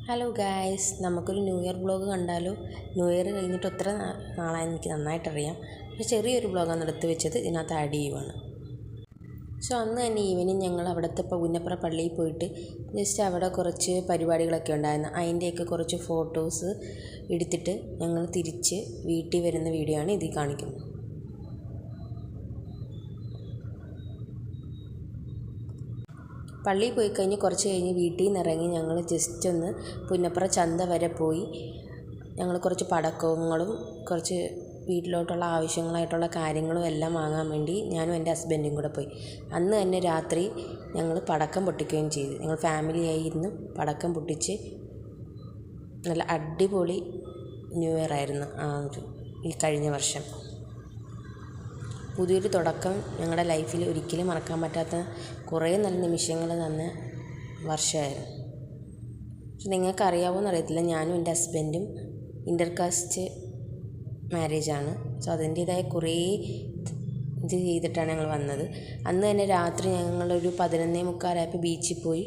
Hello guys, നമുക്കൊരു new year vlog കണ്ടാലോ? New year കഴിഞ്ഞിട്ട് എത്ര നാളായെന്ന് എനിക്ക് നന്നായിട്ടറിയാം. പക്ഷേ ചെറിയൊരു വ്ളോഗാണ് എടുത്ത് വെച്ചത്, ഇതിനകത്ത് ആഡ് ചെയ്യുവാണ്. സോ അന്ന് തന്നെ ഈവനിങ് ഞങ്ങൾ അവിടുത്തെ പുന്നപ്ര പള്ളിയിൽ പോയിട്ട് ജസ്റ്റ് അവിടെ കുറച്ച് പരിപാടികളൊക്കെ ഉണ്ടായിരുന്നു. അതിൻ്റെയൊക്കെ കുറച്ച് ഫോട്ടോസ് എടുത്തിട്ട് ഞങ്ങൾ തിരിച്ച് വീട്ടിൽ വരുന്ന വീഡിയോ ആണ് ഇതിൽ കാണിക്കുന്നത്. പള്ളിയിൽ പോയി കഴിഞ്ഞ് കുറച്ച് കഴിഞ്ഞ് വീട്ടിൽ നിന്ന് ഇറങ്ങി ഞങ്ങൾ ജസ്റ്റ് ഒന്ന് പുന്നപ്ര ചന്ത വരെ പോയി. ഞങ്ങൾ കുറച്ച് പടക്കങ്ങളും കുറച്ച് വീട്ടിലോട്ടുള്ള ആവശ്യങ്ങളായിട്ടുള്ള കാര്യങ്ങളും എല്ലാം വാങ്ങാൻ വേണ്ടി ഞാനും എൻ്റെ ഹസ്ബൻഡും കൂടെ പോയി. അന്ന് തന്നെ രാത്രി ഞങ്ങൾ പടക്കം പൊട്ടിക്കുകയും ചെയ്തു. ഞങ്ങൾ ഫാമിലിയായി ഇരുന്ന് പടക്കം പൊട്ടിച്ച് നല്ല അടിപൊളി ന്യൂ ഇയർ ആയിരുന്നു ഈ കഴിഞ്ഞ വർഷം. പുതിയൊരു തുടക്കം ഞങ്ങളുടെ ലൈഫിൽ ഒരിക്കലും മറക്കാൻ പറ്റാത്ത കുറേ നല്ല നിമിഷങ്ങൾ തന്ന വർഷമായിരുന്നു. പക്ഷെ നിങ്ങൾക്കറിയാവോന്ന് അറിയത്തില്ല, ഞാനും എൻ്റെ ഹസ്ബൻഡും ഇൻ്റർകാസ്റ്റ് മാരേജാണ്. സോ അതിൻ്റേതായ കുറേ ഇത് ചെയ്തിട്ടാണ് ഞങ്ങൾ വന്നത്. അന്ന് തന്നെ രാത്രി ഞങ്ങളൊരു 11:45 ബീച്ചിൽ പോയി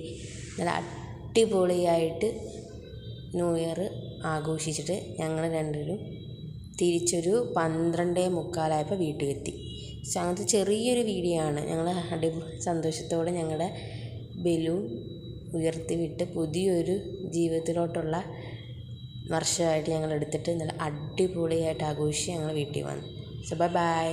നല്ല അടിപൊളിയായിട്ട് ന്യൂ ഇയർ ആഘോഷിച്ചിട്ട് ഞങ്ങൾ രണ്ടുപേരും തിരിച്ചൊരു 12:45 വീട്ടിലെത്തി. സോ അങ്ങനത്തെ ചെറിയൊരു വീഡിയോ ആണ്. ഞങ്ങൾ സന്തോഷത്തോടെ ഞങ്ങളുടെ ബലൂൺ ഉയർത്തി വിട്ട് പുതിയൊരു ജീവിതത്തിലോട്ടുള്ള വർഷമായിട്ട് ഞങ്ങൾ എടുത്തിട്ട് നല്ല അടിപൊളിയായിട്ട് ആഘോഷിച്ച് ഞങ്ങൾ വീട്ടിൽ വന്നു. So by.